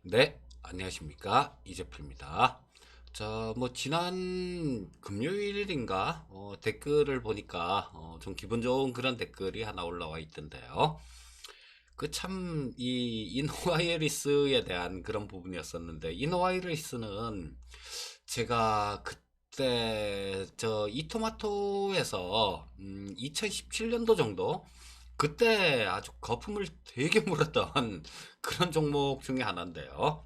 네, 안녕하십니까. 이재필입니다. 지난 금요일인가, 댓글을 보니까, 좀 기분 좋은 그런 댓글이 하나 올라와 있던데요. 이노와이리스에 대한 그런 부분이었었는데, 이노와이리스는 제가 그때, 이토마토에서, 2017년도 정도? 그때 아주 거품을 되게 물었던 그런 종목 중에 하나인데요.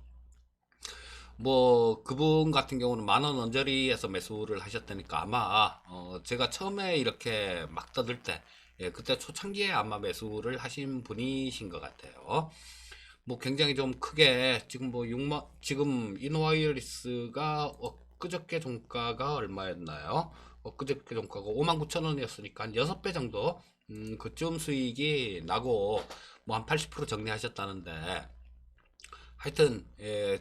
그분 같은 경우는 만원 언저리에서 매수를 하셨다니까 아마, 제가 처음에 이렇게 막 떠들 때, 예, 그때 초창기에 아마 매수를 하신 분이신 것 같아요. 굉장히 좀 크게, 지금 지금 이노와이어리스가 엊그저께 종가가 얼마였나요? 엊그저께 종가가 59,000원이었으니까 한 6배 정도, 그쯤 수익이 나고, 한 80% 정리하셨다는데, 하여튼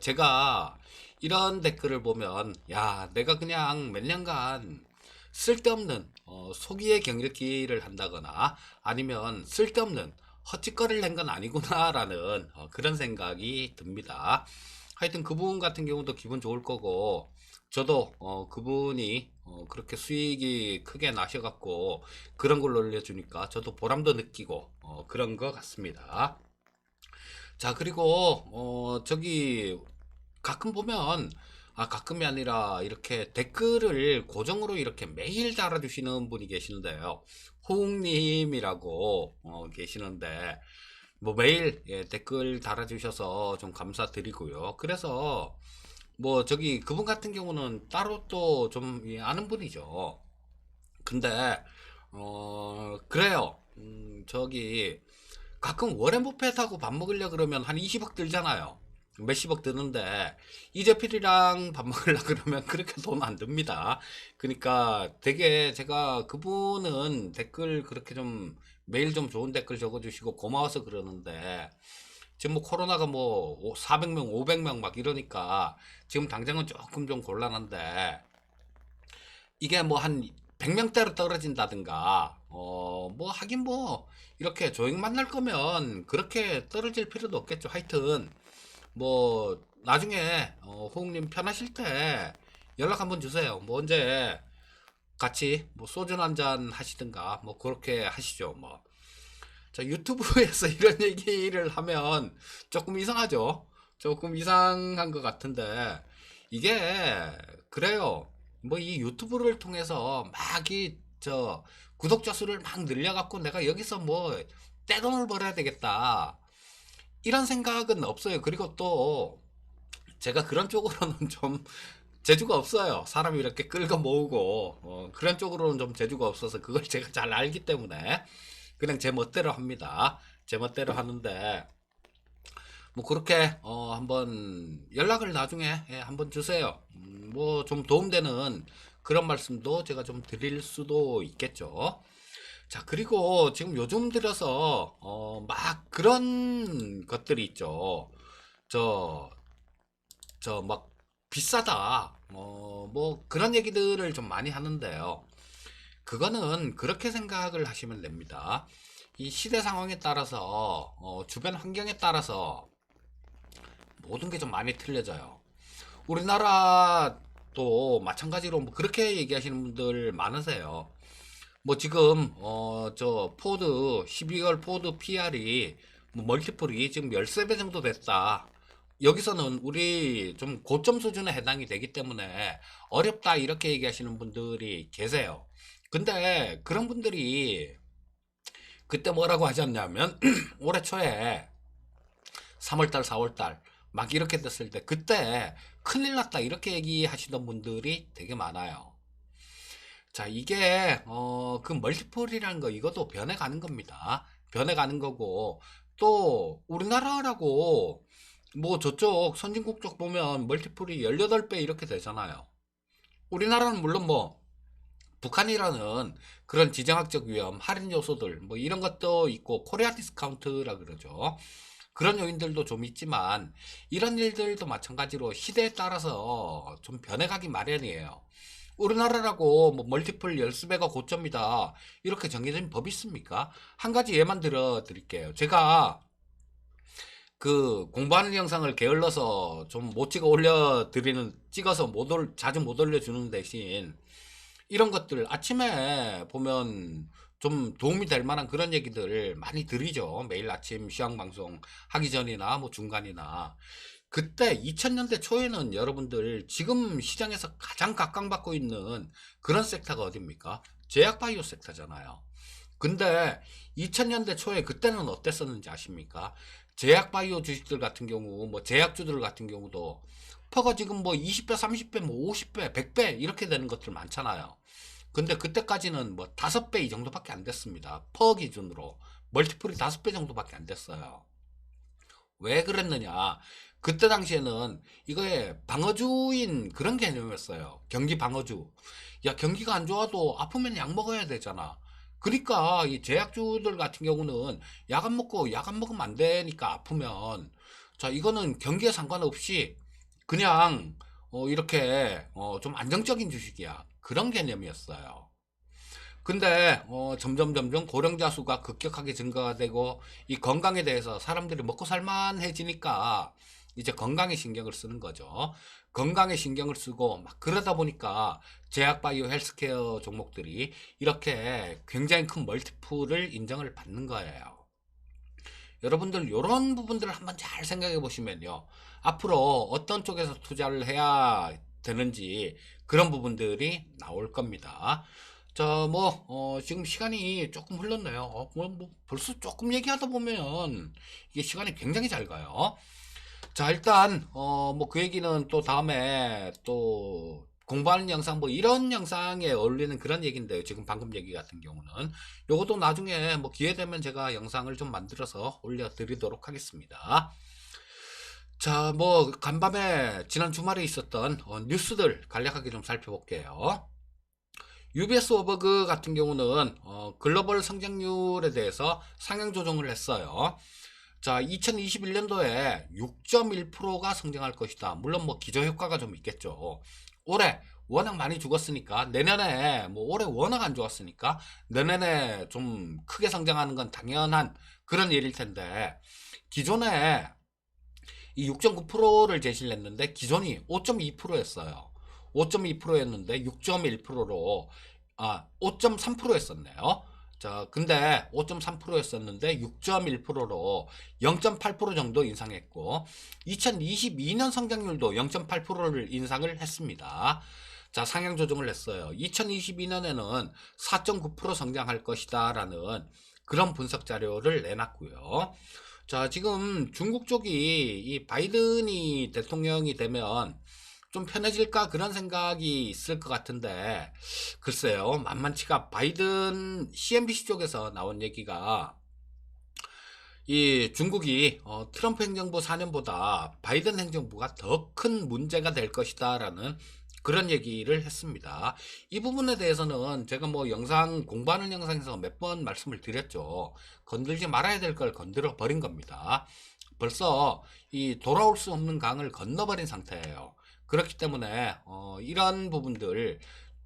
제가 이런 댓글을 보면 야 내가 그냥 몇 년간 쓸데없는 소기의 경력기를 한다거나 아니면 쓸데없는 헛짓거리를 낸 건 아니구나라는 그런 생각이 듭니다. 하여튼 그분 같은 경우도 기분 좋을 거고 저도 그분이 그렇게 수익이 크게 나셔갖고 그런 걸 올려주니까 저도 보람도 느끼고 그런 것 같습니다. 자, 그리고, 가끔 보면, 가끔이 아니라, 이렇게 댓글을 고정으로 이렇게 매일 달아주시는 분이 계시는데요. 호웅님이라고, 계시는데, 매일, 예, 댓글 달아주셔서 좀 감사드리고요. 그래서, 그분 같은 경우는 따로 또 좀, 예, 아는 분이죠. 근데, 그래요. 가끔 워렌 버핏하고 밥 먹으려 그러면 한 20억 들잖아요. 몇십억 드는데 이재필이랑 밥 먹으려 그러면 그렇게 돈 안 듭니다. 그러니까 되게 제가 그분은 댓글 그렇게 좀 매일 좀 좋은 댓글 적어주시고 고마워서 그러는데 지금 코로나가 400명, 500명 막 이러니까 지금 당장은 조금 좀 곤란한데 이게 한 100명대로 떨어진다든가, 하긴 이렇게 조ек 만날 거면 그렇게 떨어질 필요도 없겠죠. 하여튼, 나중에, 호응님 편하실 때 연락 한번 주세요. 언제 같이 소주 한잔 하시든가, 그렇게 하시죠. 자, 유튜브에서 이런 얘기를 하면 조금 이상하죠? 조금 이상한 것 같은데, 이게, 그래요. 이 유튜브를 통해서 구독자 수를 막 늘려갖고 내가 여기서 떼돈을 벌어야 되겠다. 이런 생각은 없어요. 그리고 또, 제가 그런 쪽으로는 좀 재주가 없어요. 사람이 이렇게 끌고 모으고, 그런 쪽으로는 좀 재주가 없어서 그걸 제가 잘 알기 때문에 그냥 제 멋대로 합니다. 제 멋대로 하는데, 그렇게, 한번 연락을 나중에, 예, 한번 주세요. 좀 도움되는 그런 말씀도 제가 좀 드릴 수도 있겠죠. 자, 그리고 지금 요즘 들어서, 막 그런 것들이 있죠. 저, 비싸다. 그런 얘기들을 좀 많이 하는데요. 그거는 그렇게 생각을 하시면 됩니다. 이 시대 상황에 따라서, 주변 환경에 따라서 모든 게 좀 많이 틀려져요. 우리나라도 마찬가지로 그렇게 얘기하시는 분들 많으세요. 지금, 포드, 12월 포드 PR이, 멀티플이 지금 13배 정도 됐다. 여기서는 우리 좀 고점 수준에 해당이 되기 때문에 어렵다 이렇게 얘기하시는 분들이 계세요. 근데 그런 분들이 그때 뭐라고 하셨냐면 올해 초에 3월달, 4월달 막 이렇게 됐을 때 그때 큰일 났다 이렇게 얘기하시던 분들이 되게 많아요. 자, 이게 그 멀티플이라는 거 이것도 변해가는 겁니다. 변해가는 거고 또 우리나라라고 저쪽 선진국 쪽 보면 멀티플이 18배 이렇게 되잖아요. 우리나라는 물론 북한이라는 그런 지정학적 위험, 할인 요소들, 이런 것도 있고, 코리아 디스카운트라 그러죠. 그런 요인들도 좀 있지만, 이런 일들도 마찬가지로 시대에 따라서 좀 변해가기 마련이에요. 우리나라라고 멀티플 열수배가 고점이다. 이렇게 정해진 법이 있습니까? 한 가지 예만 들어 드릴게요. 제가 그 공부하는 영상을 게을러서 좀 못 찍어 올려드리는, 찍어서 자주 못 올려주는 대신 이런 것들 아침에 보면 좀 도움이 될 만한 그런 얘기들 많이 드리죠. 매일 아침 시황 방송 하기 전이나 뭐 중간이나. 그때 2000년대 초에는 여러분들 지금 시장에서 가장 각광받고 있는 그런 섹터가 어딥니까? 제약바이오 섹터잖아요. 근데 2000년대 초에 그때는 어땠었는지 아십니까? 제약바이오 주식들 같은 경우, 뭐 제약주들 같은 경우도 퍼가 지금 뭐 20배, 30배, 뭐 50배, 100배 이렇게 되는 것들 많잖아요. 근데 그때까지는 뭐 5배 이 정도밖에 안 됐습니다. 퍼 기준으로. 멀티플이 5배 정도밖에 안 됐어요. 왜 그랬느냐? 그때 당시에는 이거에 방어주인 그런 개념이었어요. 경기 방어주. 야, 경기가 안 좋아도 아프면 약 먹어야 되잖아. 그러니까 이 제약주들 같은 경우는 약 안 먹으면 안 되니까 아프면, 자, 이거는 경기에 상관없이 그냥 이렇게 좀 안정적인 주식이야. 그런 개념이었어요. 근데 점점 고령자 수가 급격하게 증가가 되고 이 건강에 대해서 사람들이 먹고 살만해지니까 이제 건강에 신경을 쓰는 거죠. 건강에 신경을 쓰고 막 그러다 보니까 제약바이오 헬스케어 종목들이 이렇게 굉장히 큰 멀티플을 인정을 받는 거예요. 여러분들 이런 부분들을 한번 잘 생각해 보시면요. 앞으로 어떤 쪽에서 투자를 해야 되는지 그런 부분들이 나올 겁니다. 자, 뭐, 지금 시간이 조금 흘렀네요. 벌써 조금 얘기하다 보면 이게 시간이 굉장히 잘 가요. 자, 일단, 뭐 그 얘기는 또 다음에 또 공부하는 영상 뭐 이런 영상에 어울리는 그런 얘기인데요. 지금 방금 얘기 같은 경우는. 요것도 나중에 뭐 기회 되면 제가 영상을 좀 만들어서 올려드리도록 하겠습니다. 자, 뭐 간밤에 지난 주말에 있었던 뉴스들 간략하게 좀 살펴볼게요. UBS 워버그 같은 경우는 글로벌 성장률에 대해서 상향 조정을 했어요. 자, 2021년도에 6.1%가 성장할 것이다. 물론 뭐 기저효과가 좀 있겠죠. 올해 워낙 많이 죽었으니까 내년에 뭐 올해 워낙 안 좋았으니까 내년에 좀 크게 성장하는 건 당연한 그런 일일 텐데, 기존에 이 6.9%를 제시를 했는데 기존이 5.2%였어요. 5.2%였는데 6.1%로 5.3%였었네요. 자, 근데 5.3%였었는데 6.1%로 0.8% 정도 인상했고 2022년 성장률도 0.8%를 인상을 했습니다. 자, 상향 조정을 했어요. 2022년에는 4.9% 성장할 것이다 라는 그런 분석 자료를 내놨고요. 자, 지금 중국 쪽이 이 바이든이 대통령이 되면 좀 편해질까 그런 생각이 있을 것 같은데, 글쎄요, 만만치가 바이든 CNBC 쪽에서 나온 얘기가 이 중국이 트럼프 행정부 4년보다 바이든 행정부가 더 큰 문제가 될 것이다 라는 그런 얘기를 했습니다. 이 부분에 대해서는 제가 뭐 영상 공부하는 영상에서 몇 번 말씀을 드렸죠. 건들지 말아야 될 걸 건드려 버린 겁니다. 벌써 이 돌아올 수 없는 강을 건너버린 상태예요. 그렇기 때문에 이런 부분들,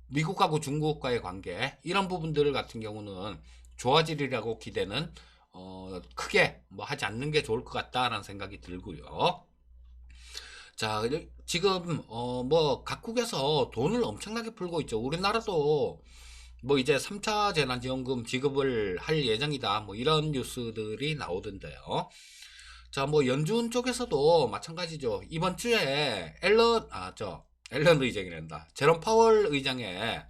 미국하고 중국과의 관계 이런 부분들 같은 경우는 좋아지리라고 기대는 크게 뭐 하지 않는 게 좋을 것 같다라는 생각이 들고요. 자, 지금 뭐 각국에서 돈을 엄청나게 풀고 있죠. 우리나라도 뭐 이제 3차 재난지원금 지급을 할 예정이다. 뭐 이런 뉴스들이 나오던데요. 자, 뭐 연준 쪽에서도 마찬가지죠. 이번 주에 앨런 의장이란다. 제롬 파월 의장의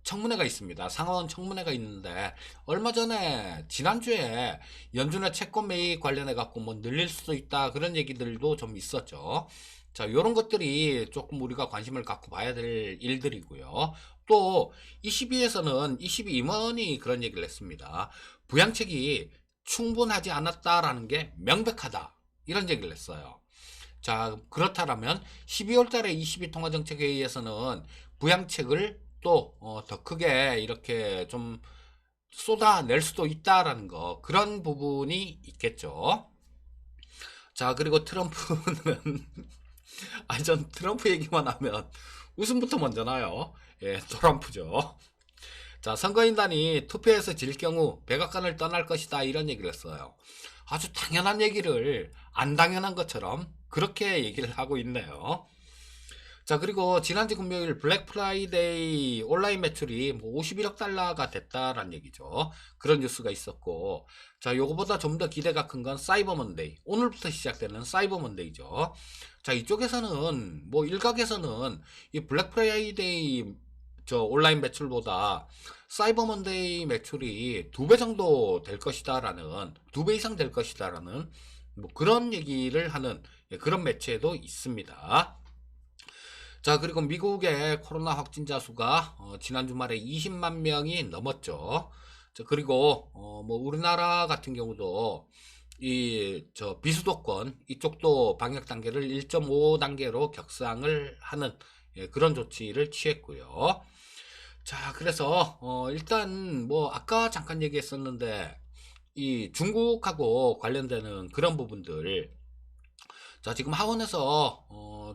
청문회가 있습니다. 상원 청문회가 있는데, 얼마 전에, 지난주에 연준의 채권 매입 관련해갖고 뭐 늘릴 수도 있다. 그런 얘기들도 좀 있었죠. 자, 요런 것들이 조금 우리가 관심을 갖고 봐야 될 일들이고요. 또, 22에서는 22 임원이 그런 얘기를 했습니다. 부양책이 충분하지 않았다라는 게 명백하다. 이런 얘기를 했어요. 자, 그렇다면 12월 달에 22 통화정책회의에서는 부양책을 또 더 크게 이렇게 좀 쏟아낼 수도 있다라는 거, 그런 부분이 있겠죠. 자, 그리고 트럼프는 전 트럼프 얘기만 하면 웃음부터 먼저 나요. 예, 트럼프죠. 자, 선거인단이 투표에서 질 경우 백악관을 떠날 것이다, 이런 얘기를 했어요. 아주 당연한 얘기를 안 당연한 것처럼 그렇게 얘기를 하고 있네요. 자, 그리고 지난주 금요일 블랙 프라이데이 온라인 매출이 뭐 51억 달러가 됐다라는 얘기죠. 그런 뉴스가 있었고, 자, 요거보다 좀 더 기대가 큰 건 사이버 먼데이. 오늘부터 시작되는 사이버 먼데이죠. 자, 이쪽에서는 뭐 일각에서는 이 블랙 프라이데이 저 온라인 매출보다 사이버 먼데이 매출이 2배 정도 될 것이다라는, 2배 이상 될 것이다라는 뭐 그런 얘기를 하는 그런 매체도 있습니다. 자, 그리고 미국의 코로나 확진자 수가 지난 주말에 20만 명이 넘었죠. 자, 그리고 뭐 우리나라 같은 경우도 이 저 비수도권 이쪽도 방역 단계를 1.5단계로 격상을 하는 그런 조치를 취했고요. 자, 그래서 일단 뭐 아까 잠깐 얘기했었는데 이 중국하고 관련되는 그런 부분들, 자, 지금 하원에서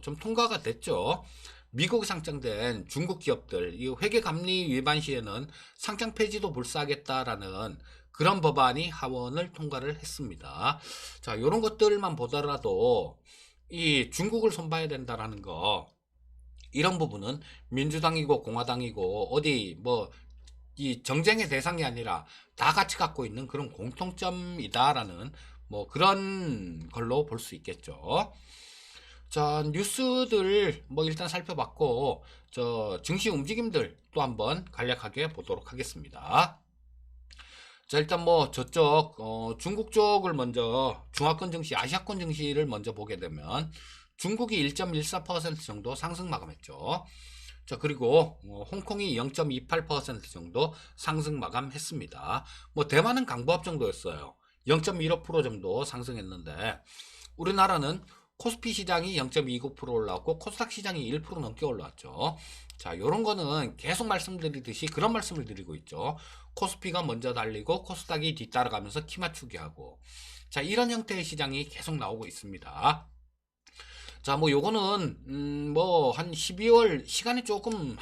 좀 통과가 됐죠. 미국에 상장된 중국 기업들 이 회계 감리 위반 시에는 상장 폐지도 불사하겠다라는 그런 법안이 하원을 통과를 했습니다. 자, 이런 것들만 보더라도 이 중국을 손봐야 된다라는 거, 이런 부분은 민주당이고 공화당이고 어디 뭐 이 정쟁의 대상이 아니라 다 같이 갖고 있는 그런 공통점이다라는 뭐 그런 걸로 볼 수 있겠죠. 자, 뉴스들 뭐 일단 살펴봤고, 저 증시 움직임들 또 한번 간략하게 보도록 하겠습니다. 자, 일단 뭐 저쪽 중국 쪽을 먼저, 중화권 증시, 아시아권 증시를 먼저 보게 되면 중국이 1.14% 정도 상승 마감했죠. 자, 그리고 홍콩이 0.28% 정도 상승 마감했습니다. 뭐 대만은 강보합 정도였어요. 0.15% 정도 상승했는데, 우리나라는 코스피 시장이 0.29% 올라왔고 코스닥 시장이 1% 넘게 올라왔죠. 자, 요런 거는 계속 말씀드리듯이 그런 말씀을 드리고 있죠. 코스피가 먼저 달리고 코스닥이 뒤따라가면서 키 맞추기 하고, 자, 이런 형태의 시장이 계속 나오고 있습니다. 자, 뭐 요거는 뭐 한 12월 시간이 조금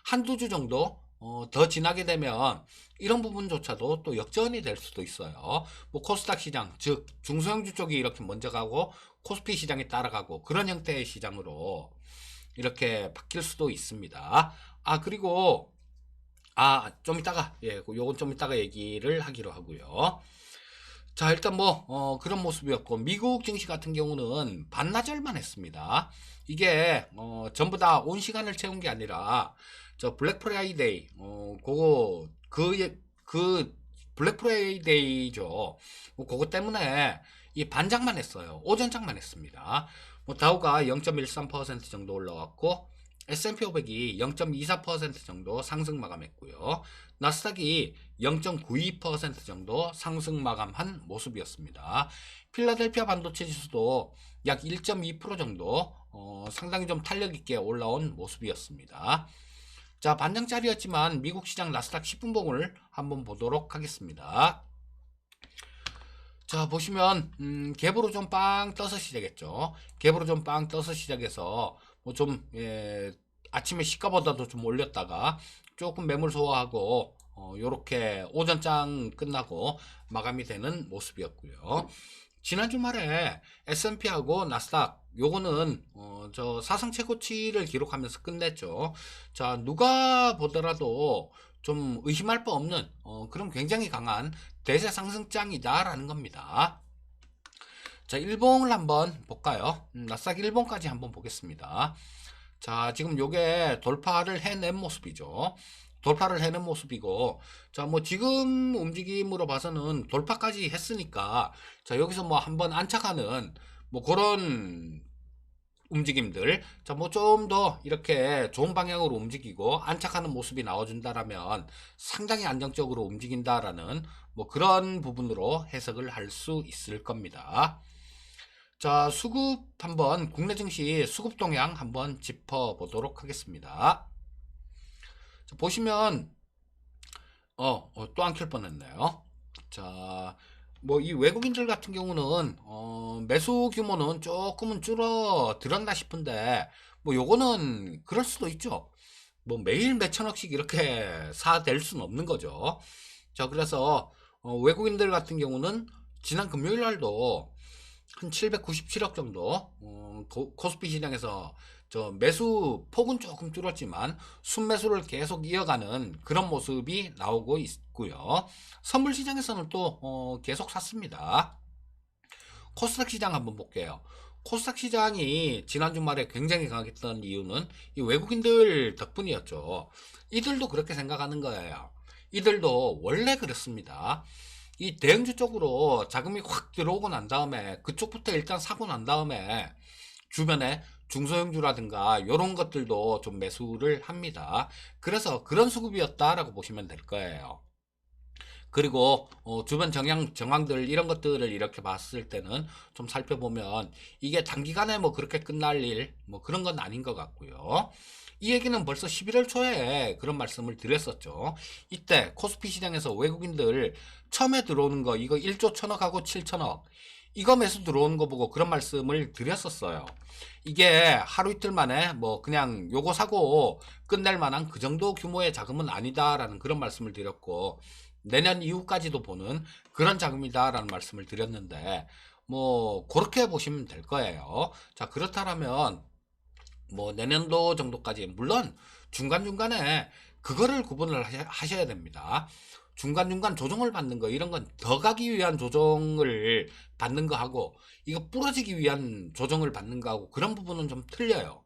한두 주 정도 더 지나게 되면 이런 부분조차도 또 역전이 될 수도 있어요. 뭐 코스닥 시장, 즉 중소형주 쪽이 이렇게 먼저 가고 코스피 시장이 따라가고 그런 형태의 시장으로 이렇게 바뀔 수도 있습니다. 아, 그리고 좀 이따가, 요건 좀 이따가 얘기를 하기로 하고요. 자, 일단 뭐 그런 모습이었고, 미국 증시 같은 경우는 반나절만 했습니다. 이게 전부 다 온 시간을 채운 게 아니라 저 블랙 프라이데이 그거 그 블랙 프라이데이죠. 뭐 그거 때문에 이 반장만 했어요. 오전장만 했습니다. 뭐 다우가 0.13% 정도 올라왔고 S&P 500이 0.24% 정도 상승 마감했고요. 나스닥이 0.92% 정도 상승 마감한 모습이었습니다. 필라델피아 반도체 지수도 약 1.2% 정도 상당히 좀 탄력 있게 올라온 모습이었습니다. 자, 반장짜리였지만 미국 시장 나스닥 10분봉을 한번 보도록 하겠습니다. 자, 보시면 갭으로 좀 빵 떠서 시작했죠. 갭으로 좀 빵 떠서 시작해서 뭐 좀 아침에 시가보다도 좀 올렸다가 조금 매물 소화하고 요렇게 오전장 끝나고 마감이 되는 모습이었고요. 지난 주말에 S&P하고 나스닥 요거는 저 사상 최고치를 기록하면서 끝냈죠. 자, 누가 보더라도 좀 의심할 바 없는 그런 굉장히 강한 대세 상승장이다라는 겁니다. 자, 일봉을 한번 볼까요? 나스닥 일봉까지 한번 보겠습니다. 자, 지금 요게 돌파를 해낸 모습이죠. 돌파를 해낸 모습이고, 자, 뭐 지금 움직임으로 봐서는 돌파까지 했으니까, 자, 여기서 뭐 한번 안착하는 뭐 그런 움직임들, 자, 뭐 좀 더 이렇게 좋은 방향으로 움직이고 안착하는 모습이 나와준다라면 상당히 안정적으로 움직인다라는 뭐 그런 부분으로 해석을 할 수 있을 겁니다. 자, 수급 한번, 국내 증시 수급 동향 한번 짚어보도록 하겠습니다. 자, 보시면 또 안 켤 뻔했네요. 자, 뭐 이 외국인들 같은 경우는 매수 규모는 조금은 줄어들었나 싶은데 뭐 요거는 그럴 수도 있죠. 뭐 매일 몇천억씩 이렇게 사될 수는 없는 거죠. 자, 그래서 외국인들 같은 경우는 지난 금요일 날도 한 797억 정도 코스피 시장에서 저 매수 폭은 조금 줄었지만 순매수를 계속 이어가는 그런 모습이 나오고 있고요. 선물 시장에서는 또 계속 샀습니다. 코스닥 시장 한번 볼게요. 코스닥 시장이 지난 주말에 굉장히 강했던 이유는 이 외국인들 덕분이었죠. 이들도 그렇게 생각하는 거예요. 이들도 원래 그렇습니다. 이 대형주 쪽으로 자금이 확 들어오고 난 다음에 그쪽부터 일단 사고 난 다음에 주변에 중소형주라든가 이런 것들도 좀 매수를 합니다. 그래서 그런 수급이었다라고 보시면 될 거예요. 그리고 주변 정황들 이런 것들을 이렇게 봤을 때는 좀 살펴보면 이게 단기간에 뭐 그렇게 끝날 일 뭐 그런 건 아닌 것 같고요. 이 얘기는 벌써 11월 초에 그런 말씀을 드렸었죠. 이때 코스피 시장에서 외국인들 처음에 들어오는 거 이거 1조 1천억하고 7천억 이거 매수 들어오는 거 보고 그런 말씀을 드렸었어요. 이게 하루 이틀 만에 뭐 그냥 요거 사고 끝낼 만한 그 정도 규모의 자금은 아니다라는 그런 말씀을 드렸고 내년 이후까지도 보는 그런 자금이다라는 말씀을 드렸는데 뭐 그렇게 보시면 될 거예요. 자, 그렇다면 뭐 내년도 정도까지 물론 중간중간에 그거를 구분을 하셔야 됩니다. 중간중간 조정을 받는 거 이런 건 더 가기 위한 조정을 받는 거하고 이거 부러지기 위한 조정을 받는 거하고 그런 부분은 좀 틀려요.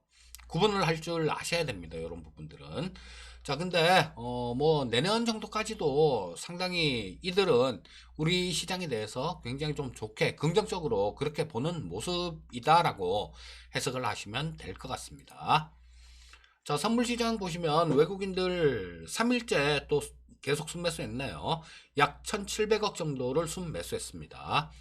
구분을 할 줄 아셔야 됩니다. 이런 부분들은. 자, 근데 뭐 내년 정도까지도 상당히 이들은 우리 시장에 대해서 굉장히 좀 좋게 긍정적으로 그렇게 보는 모습이다라고 해석을 하시면 될 것 같습니다. 자, 선물시장 보시면 외국인들 3일째 또 계속 순매수했네요. 약 1,700억 정도를 순매수했습니다.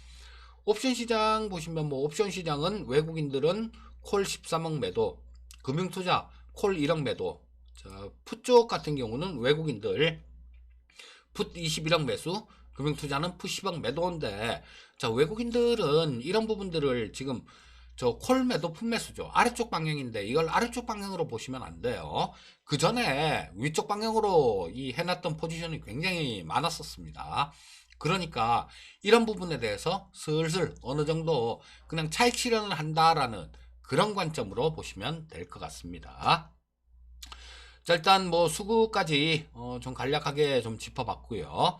옵션 시장 보시면 뭐 옵션 시장은 외국인들은 콜 13억 매도, 금융투자 콜 1억 매도. 자, 풋 쪽 같은 경우는 외국인들 풋 21억 매수, 금융투자는 풋 10억 매도인데, 자, 외국인들은 이런 부분들을 지금 저 콜 매도 풋 매수죠. 아래쪽 방향인데 이걸 아래쪽 방향으로 보시면 안 돼요. 그 전에 위쪽 방향으로 이 해놨던 포지션이 굉장히 많았었습니다. 그러니까 이런 부분에 대해서 슬슬 어느 정도 그냥 차익 실현을 한다라는 그런 관점으로 보시면 될 것 같습니다. 자, 일단 뭐 수급까지 좀 간략하게 좀 짚어봤고요.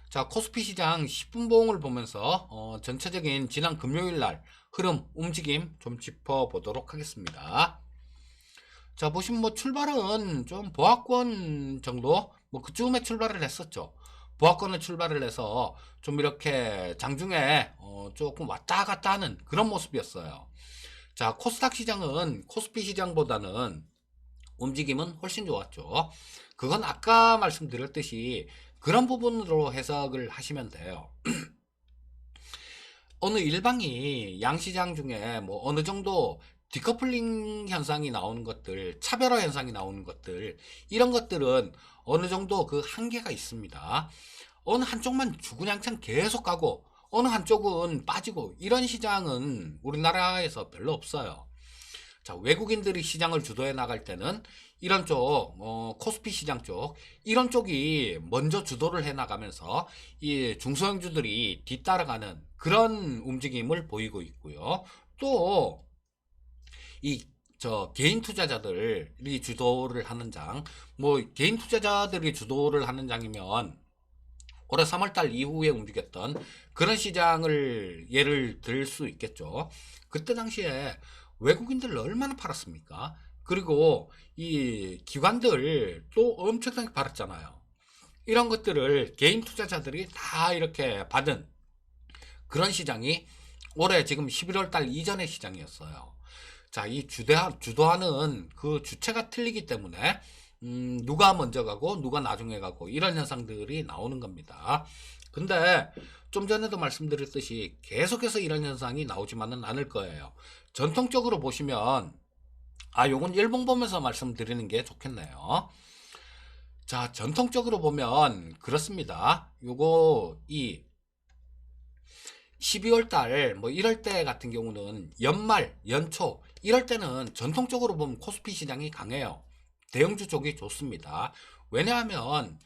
자, 코스피 시장 10분 봉을 보면서 전체적인 지난 금요일 날 흐름, 움직임 좀 짚어보도록 하겠습니다. 자, 보시면 뭐 출발은 좀 보합권 정도 뭐 그쯤에 출발을 했었죠. 보합권을 출발을 해서 좀 이렇게 장중에 조금 왔다 갔다 하는 그런 모습이었어요. 자, 코스닥 시장은 코스피 시장보다는 움직임은 훨씬 좋았죠. 그건 아까 말씀드렸듯이 그런 부분으로 해석을 하시면 돼요. 어느 일방이 양시장 중에 뭐 어느 정도 디커플링 현상이 나오는 것들, 차별화 현상이 나오는 것들, 이런 것들은 어느 정도 그 한계가 있습니다. 어느 한쪽만 주구장창 계속 가고, 어느 한쪽은 빠지고, 이런 시장은 우리나라에서 별로 없어요. 자, 외국인들이 시장을 주도해 나갈 때는 이런 쪽, 코스피 시장 쪽, 이런 쪽이 먼저 주도를 해 나가면서 이 중소형주들이 뒤따라가는 그런 움직임을 보이고 있고요. 또, 개인 투자자들이 주도를 하는 장, 뭐, 개인 투자자들이 주도를 하는 장이면 올해 3월달 이후에 움직였던 그런 시장을 예를 들 수 있겠죠. 그때 당시에 외국인들 얼마나 팔았습니까? 그리고 이 기관들 또 엄청나게 팔았잖아요. 이런 것들을 개인 투자자들이 다 이렇게 받은 그런 시장이 올해 지금 11월 달 이전의 시장이었어요. 자, 이 주도하는 그 주체가 틀리기 때문에 누가 먼저 가고 누가 나중에 가고 이런 현상들이 나오는 겁니다. 근데 좀 전에도 말씀드렸듯이 계속해서 이런 현상이 나오지만은 않을 거예요. 전통적으로 보시면 요건 일봉 보면서 말씀드리는 게 좋겠네요. 자, 전통적으로 보면 그렇습니다. 요거 12월 달, 뭐 이럴 때 같은 경우는 연말, 연초, 이럴 때는 전통적으로 보면 코스피 시장이 강해요. 대형주 쪽이 좋습니다. 왜냐하면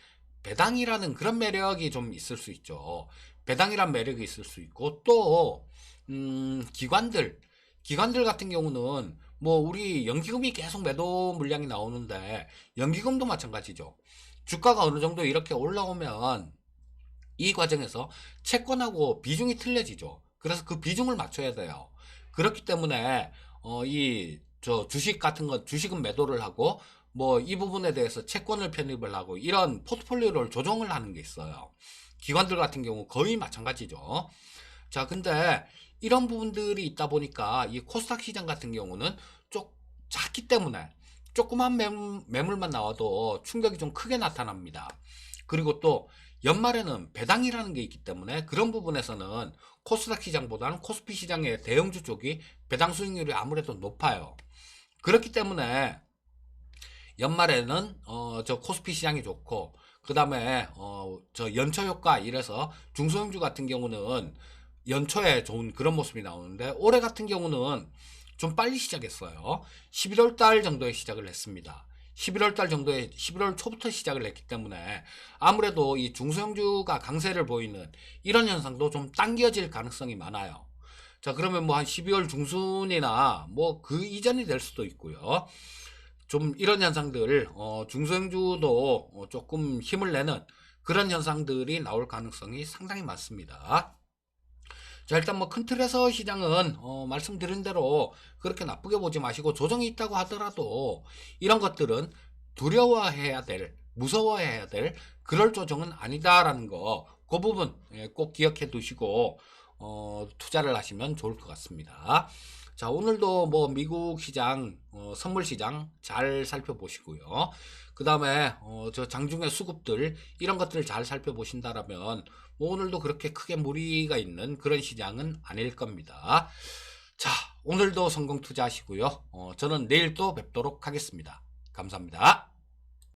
배당이라는 그런 매력이 좀 있을 수 있죠. 배당이란 매력이 있을 수 있고 또 기관들 같은 경우는 뭐 우리 연기금이 계속 매도 물량이 나오는데 연기금도 마찬가지죠. 주가가 어느 정도 이렇게 올라오면 이 과정에서 채권하고 비중이 틀려지죠. 그래서 그 비중을 맞춰야 돼요. 그렇기 때문에 이 저 주식 같은 거 주식은 매도를 하고 뭐 이 부분에 대해서 채권을 편입을 하고 이런 포트폴리오를 조정을 하는 게 있어요. 기관들 같은 경우 거의 마찬가지죠. 자, 근데 이런 부분들이 있다 보니까 이 코스닥 시장 같은 경우는 좀 작기 때문에 조그만 매물만 나와도 충격이 좀 크게 나타납니다. 그리고 또 연말에는 배당이라는 게 있기 때문에 그런 부분에서는 코스닥 시장보다는 코스피 시장의 대형주 쪽이 배당 수익률이 아무래도 높아요. 그렇기 때문에 연말에는 저 코스피 시장이 좋고 그 다음에 저 연초 효과 이래서 중소형주 같은 경우는 연초에 좋은 그런 모습이 나오는데 올해 같은 경우는 좀 빨리 시작했어요. 11월 달 정도에 시작을 했습니다. 11월 달 정도에 11월 초부터 시작을 했기 때문에 아무래도 이 중소형주가 강세를 보이는 이런 현상도 좀 당겨질 가능성이 많아요. 자, 그러면 뭐 한 12월 중순이나 뭐 그 이전이 될 수도 있고요. 좀 이런 현상들, 중소형주도 조금 힘을 내는 그런 현상들이 나올 가능성이 상당히 많습니다. 자, 일단 뭐 큰 틀에서 시장은 말씀드린 대로 그렇게 나쁘게 보지 마시고 조정이 있다고 하더라도 이런 것들은 두려워해야 될, 무서워해야 될 그럴 조정은 아니다라는 거, 그 부분 꼭 기억해 두시고 투자를 하시면 좋을 것 같습니다. 자, 오늘도 뭐 미국 시장, 선물 시장 잘 살펴보시고요. 그 다음에 저 장중의 수급들 이런 것들을 잘 살펴보신다라면 뭐 오늘도 그렇게 크게 무리가 있는 그런 시장은 아닐 겁니다. 자, 오늘도 성공 투자하시고요. 저는 내일 또 뵙도록 하겠습니다. 감사합니다.